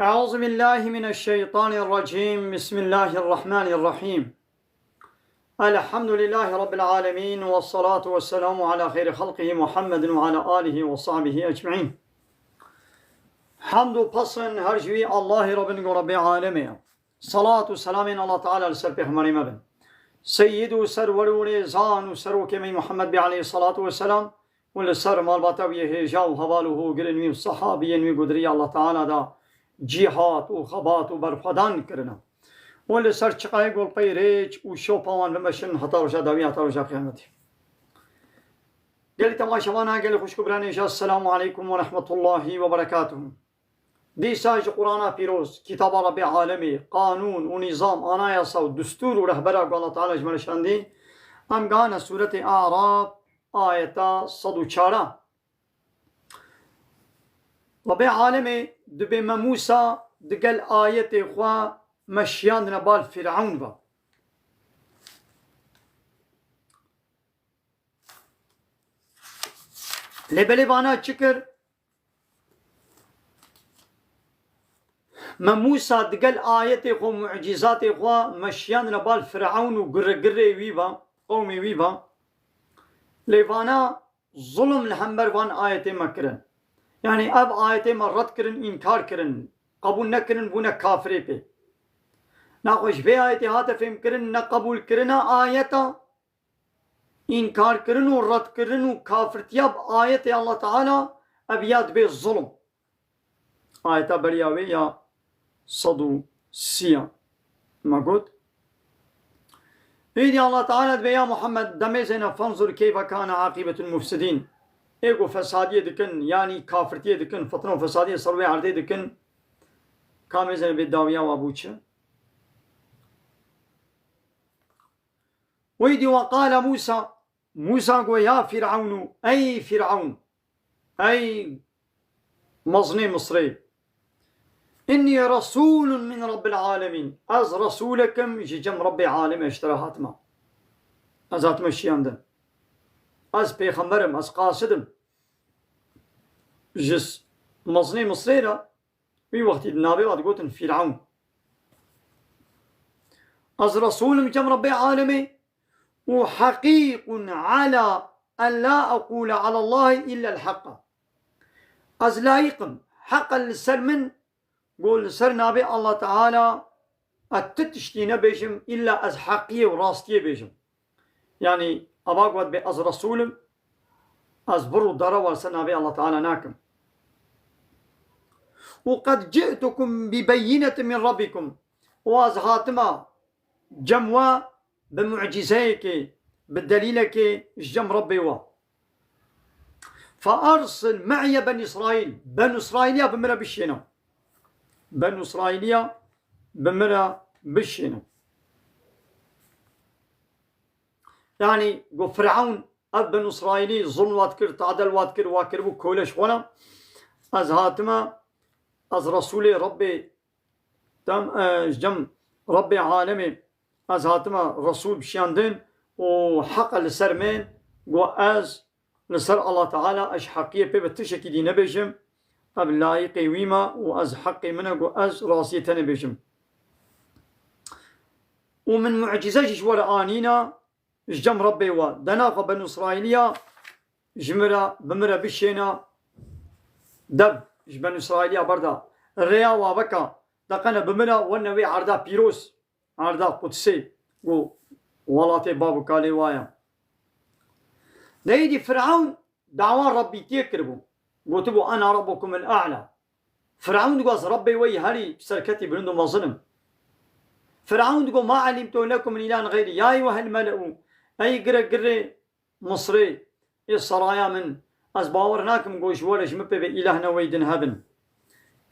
أعوذ بالله من الشيطان الرجيم. بسم الله الرحمن الرحيم. الحمد لله رب العالمين، والصلاة والسلام على خير خلقه محمد وعلى آله وصحبه أجمعين. حمد و پسن هر جوی الله رب رب عالمين. صلاة و سلام الله تعالى لسر پیغمبر مبن سيد و سرور و زان و سرو كمي محمد بي عليه الصلاة والسلام ولسر مالباتا ويهجا و حواله قرنوي و صحابين وقدري الله تعالى دا جهات و خبات و برفدان کرنا ولی سر چقای گل پیریچ و شوپاوان بمشن حتا روشا داوی حتا روشا قیامتی. گلی تماشاوانا گلی خوشکبرانیشا السلام علیکم و رحمت الله و برکاته. دیساج قرآن پیروز کتاب رب عالمی قانون و نظام آنایاسا و دستور و رهبره و الله تعالی جمالشاندی امگان سورة اعراف آیتا 104. رب عالمی دبی موسى دقل آية إخوة مشيان نبال فرعون با لبلي بانا چكر موسى دقل آية إخوة معجزات إخوة مشيان نبال فرعون و قرر ويبا قومي ويبا لبانا ظلم الحنبر وان آية مكرن يعني اب آية مرد کرن انكار کرن قبول نکرن بونا کافری پی ناخوش به آیت هات فهم کرن نه قبول کرن آیتا انکار کرن و رد کرن و کافرتیاب آیت الله تعالی ابیاد به ظلم آیتا بریاوی یا صدو سیا ما قلت إيدي الله تعالى بيا محمد دمزنا فانظر كيف كان عاقبة المفسدين ايگو فسادیه دکن یعنی کافرتیه دکن فتنه و فسادیه سروی عرضه دکن کامزن به داویا و ابوچه ويدي وقال موسى قو يا فرعون أي فرعون أي مظني مصري إني رسول من رب العالمين أز رسولكم جم رب العالمين اشتراهات ما أزات مشيان دن از پیغمبرم از قاصدم جس مصني مصريرا في وقت النبي وقت قلت فرعون از رسول جم ربي عالمي وحقيق على أن لا أقول على الله إلا الحق از لايقم حقا للسر من قول سر نبي الله تعالى التتشتين بيجم إلا از حقية وراستية بيجم يعني أباق ود بأز رسولم از برو درا ورسنا بي الله تعالى ناكم وقد جئتكم ببينة من ربكم واز هاتما جموا بمعجزيك بالدليلك جم ربي وا فأرسل معي بني إسرائيل بني إسرائيليا بمرا بشينا بني إسرائيليا بمرا بشينا يعني قو فرعون ابن اسرائيلي ظلم واتكر تعدل واتكر واكر بو كولش وانا از هاتما از رسول ربي تم جم ربي عالمي از هاتما رسول بشياندين وحق لسرمين قو از لسر الله تعالى اش حقية بي بتشكي دي نبيجم اب لايقي ويما واز حقي منه قو از راسيتنا بيجم ومن معجزة جوار آنينا جم ربي وا دناقة بنو إسرائيلية جمرة بمرة بشينا دب بنو إسرائيلية بردا الريا وابكا دقنا بمرة ونوي عردا بيروس عردا قدسي ولاتي بابو كالي وايا نيدي فرعون دعوان ربي تيكربو قلتبو أنا ربكم الأعلى فرعون قاز ربي وي هري بسركتي بلندو مظلم فرعون تقول ما علمت لكم من إله غيري يا أيها الملأ أي قرى مصري السرايا من أزباورناكم قوش ولا جمبه بإلهنا ويدن هبن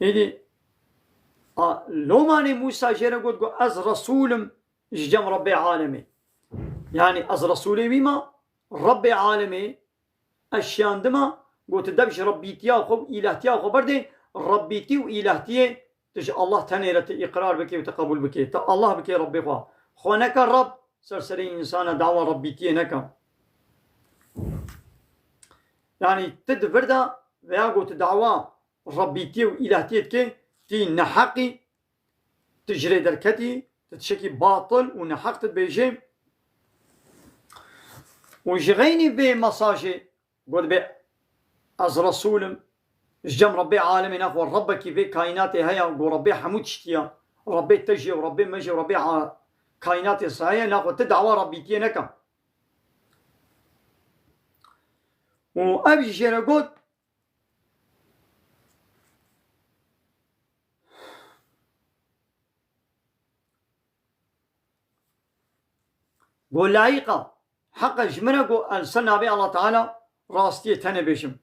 إيدي لو ماني موسى جيرا قلت أز رسولم جم ربي عالمي يعني أز رسولي بما ربي عالمي أشيان دما قلت دبش ربيتيا وخب إلهتيا وخبردي ربيتي وإلهتي تج الله تنيرة إقرار بكي وتقبل بكي الله بكي ربي خوانك الرب سرسري إنسان دعوة ربيتي نكا يعني تدفردا ويا قلت دعوة ربيتي وإلهتي كي تي نحقي تجري دركتي تتشكي باطل ونحق تبيجي وجغيني بمساجي قول بي از رسولم جم ربي عالمي ناخو ربك في كائناتي هيا وربي حمود شتيا ربي تجي وربي مجي وربي كائناتي صحيح ناخو تدعوى ربي تينكا وابي جينا قلت قول لايقة حق جمنا قول السنة بي الله تعالى راستي تنبيشم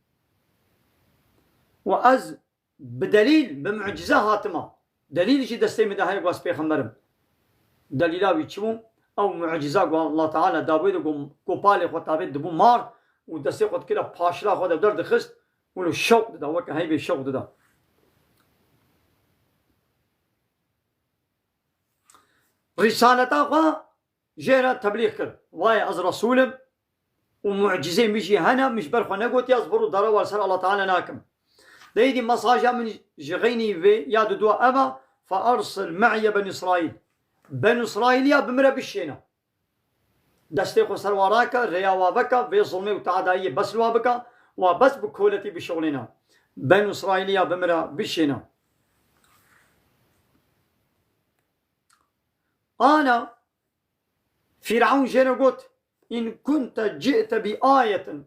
وأز بدليل بمعجزة هاتما دليل شي دستي من دهاي قواس بيخمرم دليلا بيتشمو أو معجزة قول الله تعالى داويد قو بالي خو تابيد دبو مار ودستي قد كده باشلا خو دبدر دخست ولو الشوق دا وكا هاي بالشوق دا رسالة خو جيرا تبليغ كر واي از رسولم ومعجزة مشي هنا مش برخو نقوت يصبروا دروا ورسال الله تعالى ناكم ديدي مصاجة من جغيني في ياد دوا أبا فأرسل معي بني إسرائيل بني إسرائيل يا بمرا بالشينا دستي خسر وراك ريا وابكا في ظلمي وتعدائي بس الوابكا وبس بكولتي بشغلنا بني إسرائيل يا بمرا بالشينا أنا فرعون جينا قلت إن كنت جئت بآية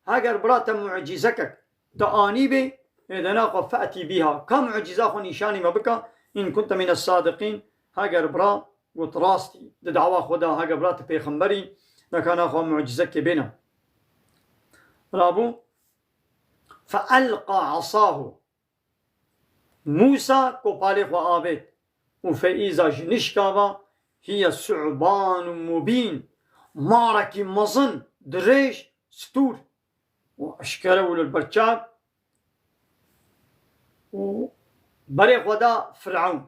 هاجر برات معجزك تآني بي إذا ناقف فأتي بها كم معجزة خو نشاني ما بك إن كنت من الصادقين هاجر برا قلت راستي دعوة خدا هاجر برات بيخمبري لكان أخو معجزك بنا رابو فألقى عصاه موسى كوبالي خو آبيت وفإذا جنشكابا هي ثعبان مبين معركة مظن دريش ستور وأشكره للبرشاب وبريق ودا فرعون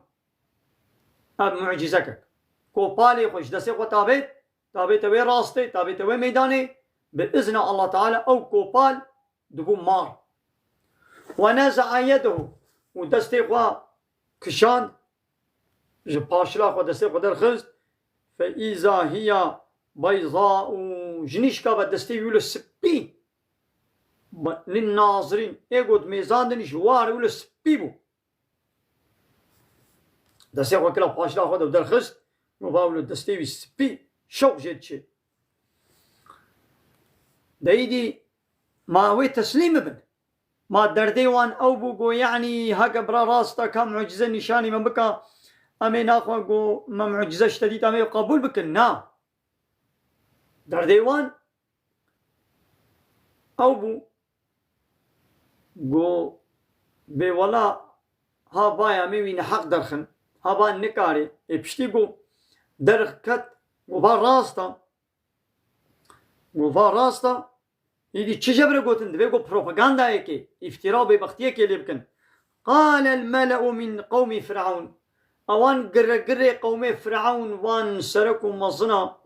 أب معجزك كوبالي خوش دسي خو تابت وي راستي تابت وي ميداني بإذن الله تعالى أو كوبال دبو مار ونزع يده ودستي خو كشان جباشلا خو دستي خو درخست فإذا هي بيضاء جنيشكا بدستي يقول السبي للناظرين يقول ميزان جوار يقول السبيبو دستي خو كلا باشلا خو درخست وباولو دستي السبي شوق جيتشي دايدي ما هو تسليم ابن ما درديوان أو بوغو يعني هكا برا راستا كم معجزة نشاني من بكا أمين أخوة ما معجزة شديد أمين قبول بكنا درديوان أو بو جو بولا ها بايا ميوين حق درخن ها با نكاري ابشتي جو درخت وفا راستا يدي تشجبر قوتن دبيقو بروباغاندا ايكي افتراء ببختيه كي لبكن قال الملأ من قوم فرعون اوان قرقري قوم فرعون وان سركوا مظنا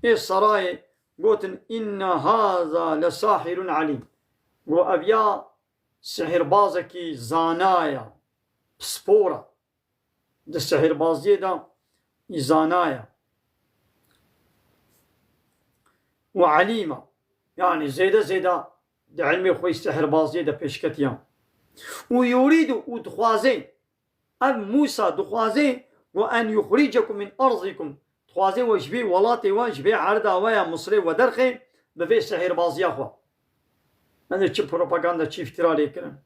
اي سراي قوتن ان هذا لساحر عليم وابيا سحر بازكي زانايا بسبورة ده السحر بازي ده زانايا وعليمة يعني زيادة ده علمي خوي السحر بازي ده بيشكتيان ويريد ودخوازين أب موسى دخوازين وأن يخرجكم من أرضكم دخوازين وجبي ولاتي وجبي عرضا ويا مصري ودرخي بفي السحر بازي أخوة هذا چه بروباغاندا چه افتراء ليكرن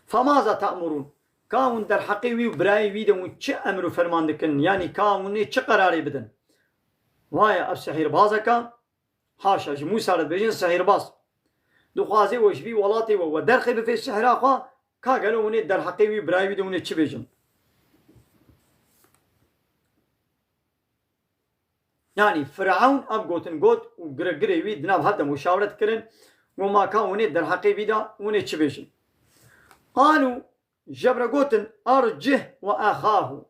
فماذا تأمرون كاون در حقي وي براي وي دمو چه أمر فرمان دكن يعني كاوني چه قراري بدن وايا أب سحر بازكا حاشا موسى ربيجين سحر باز دخوازي وجبي ولاتي ودرخي بفي السحر أخوة كا قالوا وني در حقي وي براي وي دمو چه بيجن يعني فرعون أب قوتن قوت وقرقري وي دناب هذا مشاورة كرن وما كان وني در حقي بيدا وني تشبيشن قالوا جبر قوتن أرجه وأخاه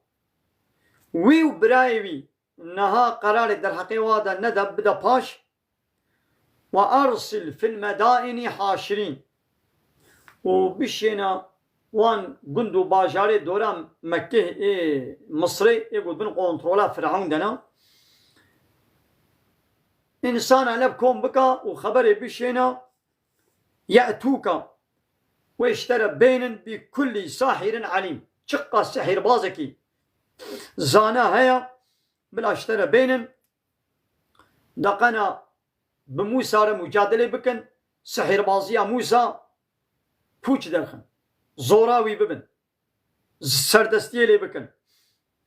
ويو برايوي نها قرار در حقي وادا ندب بدا باش وأرسل في المدائن حاشرين وبشينا وان قندو باجاري دورا مكة مصري يقول بن كونترولا فرعون دنا إنسان لبكم بكا وخبري بشينا يأتوك واشترى بين بكل ساحر عليم شقة السحر بازكي زانا هيا بلا اشترى بين دقنا بموسى مجادلة بكن سحر بازيا موسى پوچ درخن زوراوي ببن سردستية لي بكن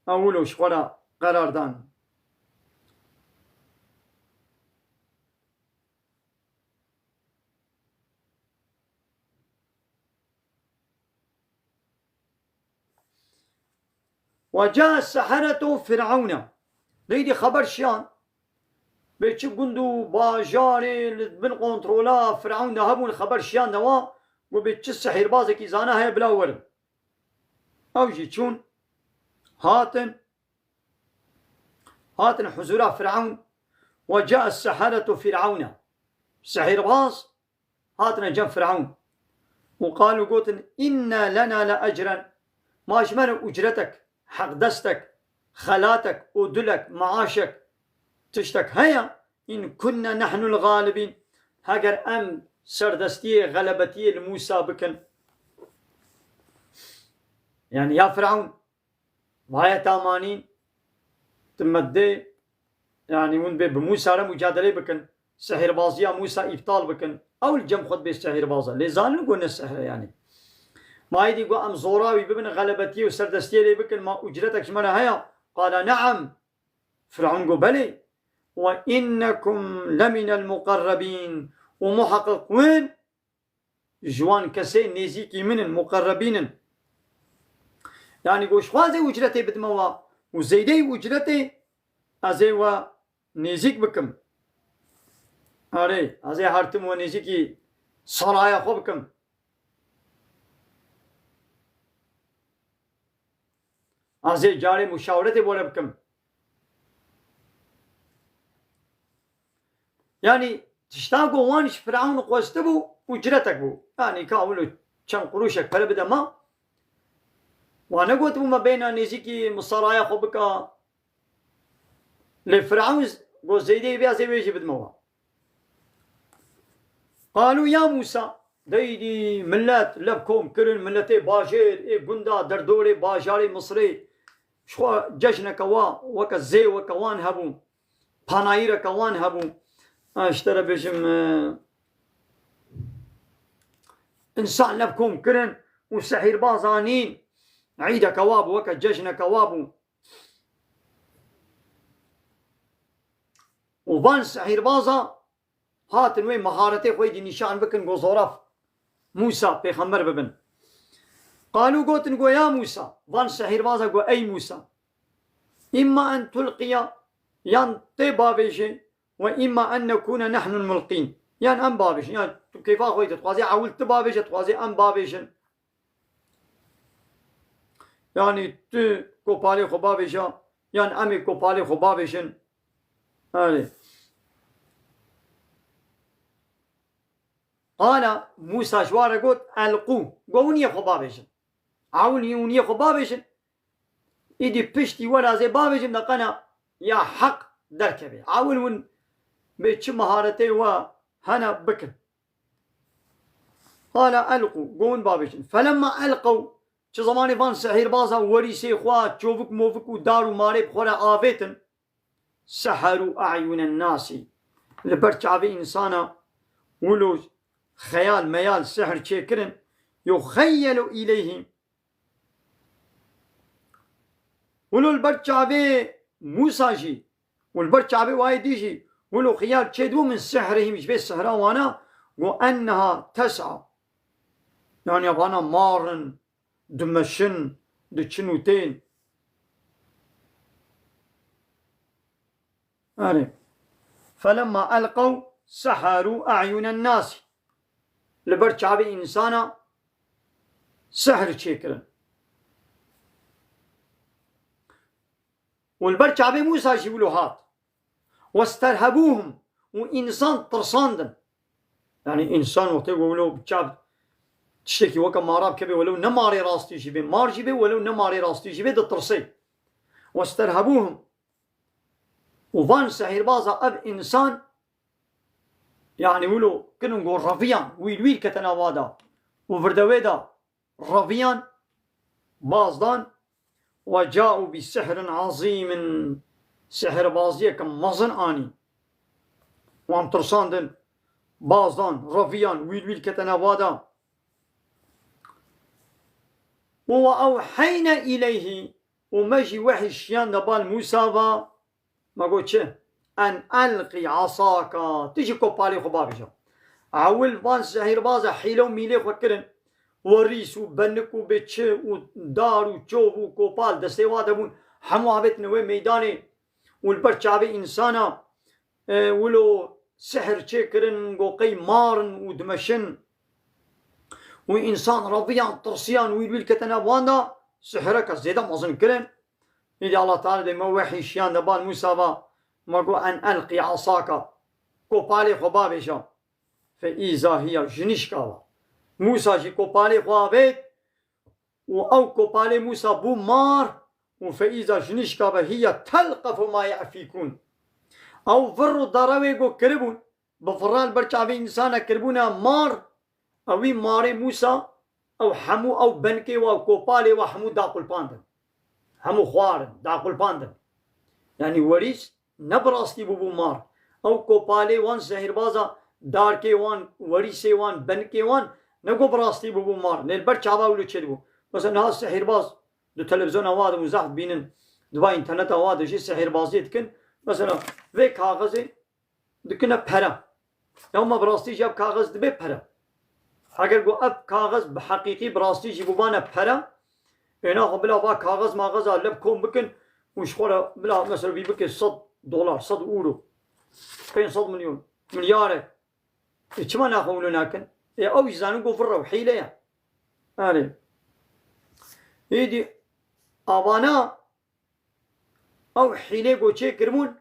أولوش ولا قرار دان وجاء السحرة فرعون ليدي خبر شيان بيتش قندو باجاري بن كونترولا فرعون هبون خبر شيان دوا وبيتش السحر بازكي زانا هي بلا ورد او جيتشون هاتن حزورا فرعون وجاء السحرة فرعون سحر باز هاتن جنب فرعون وقالوا قوتن إنا لنا لأجرا ما أجمل أجرتك حق دستك خلاتك ودلك معاشك تشتك هيا إن كنا نحن الغالبين هاجر أم سردستية غلبتية لموسى بكن يعني يا فرعون وهي تامانين تمدي يعني ون بموسى مجادلة بكن سحر بازيا موسى إبطال بكن أو الجم خد بالسحر بازا لزان نقول السحر يعني ما يدي قو أم زوراوي ببن غلبتي وسردستي لي بكن ما أجرتك شمنا هيا قال نعم فرعون قو بلي وإنكم لمن المقربين ومحقق وين جوان كسين نيزيكي من المقربين يعني قو شوازي أجرتي بدموا وزيدي أجرتي أزي و نيزيك بكم أري أزي هارتم ونيزيكي صرايا خو بكم أزي جاري مشاورتي بولا بكم يعني تشتاقوا وانش فرعون قوستبو أجرتك بو يعني كاولو كم قروشك فلا بدا ما وانا قلت ما بين نيزيكي مصرايا خو بكا لفرعون قو زيدي بيا زي بيجي بدموا قالوا يا موسى ديدي ملات لبكم كرن ملتي باجير اي قندا دردوري باجاري مصري شو جشنك وكا زي وكوان هبو بانايرا كوان هبو اشترى بشم انسان لبكم كرن وسحير بازانين عيدا كواب وكا جشنا كوابو وبان سحير بازا هاتن وين مهارتي خويدي نشان بكن قو زوراف موسى بيخمر ببن قالوا قوتن قو يا موسى بان سحير بازا قو اي موسى اما ان تلقي يان تي بابيشي واما ان نكون نحن الملقين يان ام بابيش يان كيف خويدي تقوازي عاول تبابيش تقوازي ام بابيشن يعني تو كوبالي خبابيشا يعني امي كوبالي خبابيشن هذه قال موسى شوارا قلت القوا قوني خبابيشن عاوني وني خبابيشن ايدي بشتي ولا زي بابيشن دقنا يا حق دركبي عاون ون بيتش مهارتي وهنا بكن قال القوا قون بابيشن فلما القوا چه زمانی فان سحیر بازا وریسی خواه چوفک موفک و دارو ماری بخورا آویتن سحروا أعين الناس لبرچاوی انسانا ولو خيال ميال سحر چيكرن يخيل إليهم ولو البرچاوی موسى جي والبرچاوی وايدي جي ولو خيال چدو من سحرهم جبه سحرا وانا وأنها تسعى يعني أبانا مارن دمشن دچنوتين فلما ألقوا سحروا أعين الناس لبرچاوي إنسانا سحر چيكرن والبرچاوي موسى جيبلو هات واسترهبوهم وإنسان ترصاندن يعني إنسان وقت يقولوا بچاب تشتكي وكا ماراب كبي ولو نماري راستي جيبي مار جيبي ولو نماري راستي جيبي دترسي واسترهبوهم وفان سحير بازا اب انسان يعني ولو كنو نقول رفيان ويل كتناوادا وفردويدا رفيان بازدان وجاءوا بسحر عظيم سحر بازية كم مزن آني وام ترساندن بازدان رفيان ويل كتناوادا وأوحينا إليه ومجي وحي الشيان دبال موسى ما قلت أن ألقي عصاك تجي كوبالي خبابجا عول فان سحير بازا حيلو ميلي خكرن وريس وبنك وبتش ودار وشوف وكوبال دستي وادبون حمو عبت نوي ميداني والبرشابي إنسانا ولو سحر شكرن قوقي مارن ودمشن وإنسان رضيان ترسيان ويل كتنا وانا سحرك زيدا مظن كرن إذا الله تعالى دي موحي شيان دبال موسى ما قو أن ألقي عصاك كوبالي خبابشا فإذا هي جنشكا موسى جي كوبالي خبابت أو كوبالي موسى بو مار وفإذا جنشكا هي تلقف ما يعفيكون أو فرو دراوي قو كربون بفرال برشابي إنسانا كربونا مار اوی ماره موسى او حمو او بنكي او كوبالي وحمو داقل باندن همو خوارن داقل باندن يعني وريس نبراستي بو مار او كوبالي وان سهر بازا داركي وان وريسي وان بنكي وان نقو براستي بو مار نلبر چاوا ولو چدبو مثلا ها سحر باز دو تلفزيون اواد مزاح بينن دو انترنت اواد جي سحر بازي دكن مثلا في كاغذ دكنا پرا يوم براستي جاب كاغذ دبي پرا اگر گو اب کاغذ بحقیقی براستی جی بوانا پرا اینا خب بلا با کاغذ ماغذ لب کن بکن وش خوره بلا مثلا بی بکن $100 €100 500 مليون مليار ايش ما ناخذ ناكن او يزانو گو فر وحيله يا يعني يدي ابانا او حيله گو چه کرمون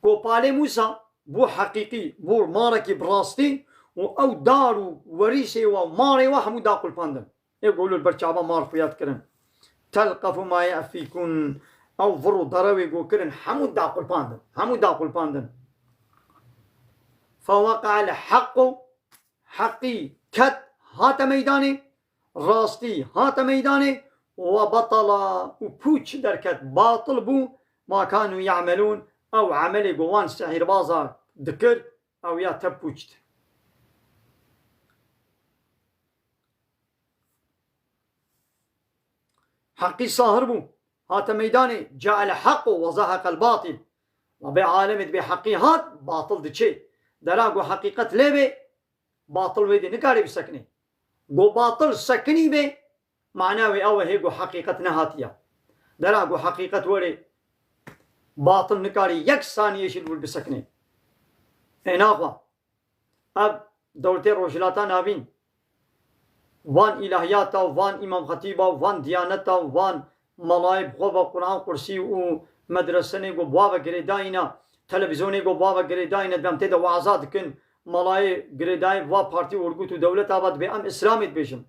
كوبالي موسى بو حقيقي بو ماركي براستي او دارو وريسي وماري وحمو داقل باندن يقولوا البرشابة مارفيات كرن تلقف ما يأفيكون او فرو دروي قو كرن حمو داقل باندن حمو داقل باندن فوقع الحق حقي كت هات ميداني راستي هات ميداني وبطل وبوش دركت باطل بو ما كانوا يعملون او عملي قوان سحر بازار ذكر او يا تبوشت حقي صاهر بو هات ميداني جاء الحق وزهق الباطل وبعالمت بحقي هات باطل دشي دراغو حقيقة لبي باطل ويدي نكاري بسكني قو باطل سكني بي معناوي او هيقو حقيقة نهاتيا دراغو حقيقة وري باطل نكاري يك ثانية شلول بسكني ايناغوا اب دولتي روشلاتا نابين وان الهياتا وان امام خطيبا وان ديانتا وان ملايب خوبا قرآن قرسي و مدرسة گو بابا گريداينا تلفزيوني گو بابا گريداينا دم تيدا وعزاد كن ملاي گريداي و بارتي ورگوتو دولت آباد بي ام اسلامت بيشم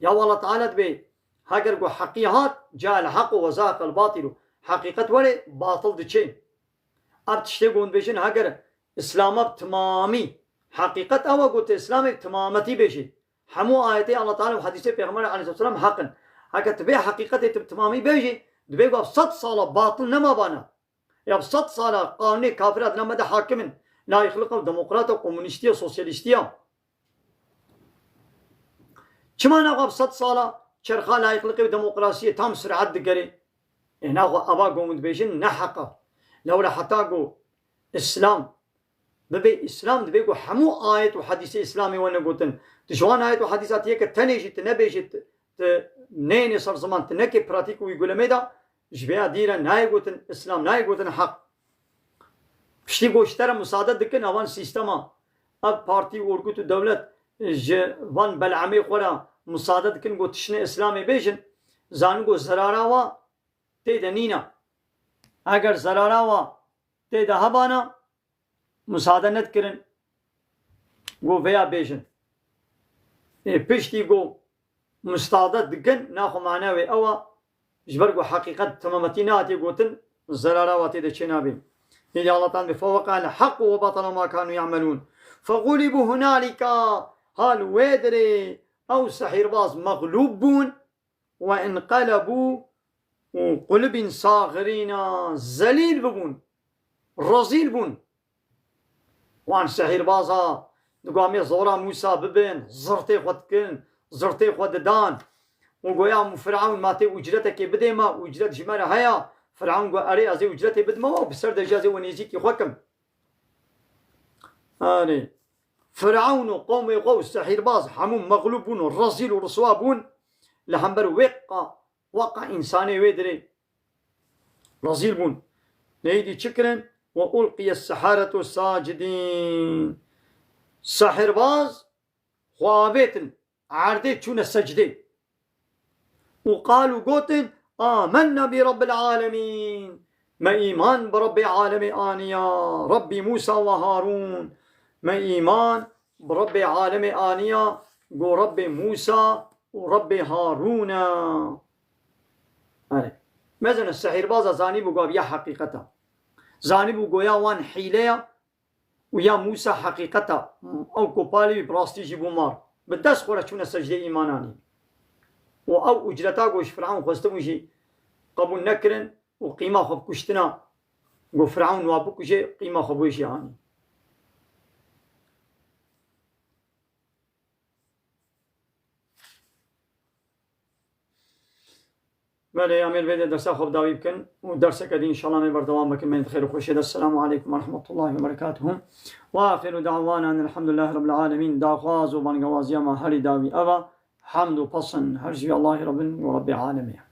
يا والله تعالى بي هاگر گو حقيقات جاء الحق وزاق الباطل حقيقت ولي باطل دچه اب تشتي گون بيشن هاگر اسلام تمامي حقيقت او قلت اسلام تمامتي بيشي حمو آياتي الله تعالى وحديثي پیغمبر عليه الصلاة والسلام حقا هكا تبي حقيقة تمامي بيجي دبي قف 100 صالة باطل نما بانا يا 100 صالة قانوني كافرات لما ده حاكم لا يخلقوا ديمقراطية وكومونستية وسوسياليستية كما نغب 100 صالة شرخا لا يخلقوا ديمقراطية تام سرعة دقري هنا أبا قومد بيجين نحقا لولا حتاقو إسلام ببي إسلام دبي قو حمو آيات وحديث إسلامي وانا قلتن تشوان آيات وحديثات هيك تنيجي تنبيجي نيني صار زمان تنكي براتيك ويقول ميدا جبيا ديرا ناي قلتن إسلام ناي قلتن حق بشتي قو اشترى مساعدة دكن اوان سيستما اب بارتي ورقوتو دولت وان بلعمي خورا مساعدة دكن قو تشني إسلامي بيجن زانو قو زراراوا تيدا نينا اگر زراراوا تيدا هبانا مساعدة ندكرن قو فيا بيجن پشتی گو مستعدد دکن ناخو معناوی ئەوە جبرگو حقیقت تمامەتی ناتی گوتن زەراراواتی دەچێ نابین هیدی ئاڵەتان بفوقع الحق وبطل ما كانوا يعملون فغلبوا هنالك هال ويدري أو سحر باز مغلوب بون وانقلبوا وقلب صاغرين زليل ببون رزيل بون وان سحر بازا نقامي زورا موسى ببن زرتي خدكن زرتي خددان وقويا فرعون ماتي وجرتك بديما وجرت جمال هيا فرعون قو أري أزي وجرتي بدما وبسر دجازي ونيزيكي خكم آني فرعون وقوم يقو السحر باز حموم مغلوبون رزيل ورصوابون لحنبر وقع إنساني ويدري رزيل بون نيدي شكرا وألقي السحرة ساجدين سحر باز خوابتن عردي تشون السجدين وقالوا قوتن آمنا برب العالمين ما إيمان برب العالمين آنيا ربي موسى وهارون ما إيمان برب العالمين آنيا قو ربي موسى وربي هارون مثلا السحر بازا زاني بقوا بيا حقيقتا زاني بقوا يا وان حيليا ويا موسى حقيقتا أو كوبالي براستيجي بومار بدس خورا شون السجدة إيماناني وأو أجرتا قوش فرعون خوستموشي قبول نكرن وقيمة خب كشتنا قو فرعون وابوكوشي قيمة خبوشي يعني بله أمير بيدي درسا خب داوي بكن ودرسا كدي إن شاء الله من بردوام بكن من خير وخوشي. السلام عليكم ورحمة الله وبركاته وآخر دعوانا أن الحمد لله رب العالمين داخواز وبانقوازيا ما هري داوي أبا حمد وبصن هرجي الله رب ورب العالمين.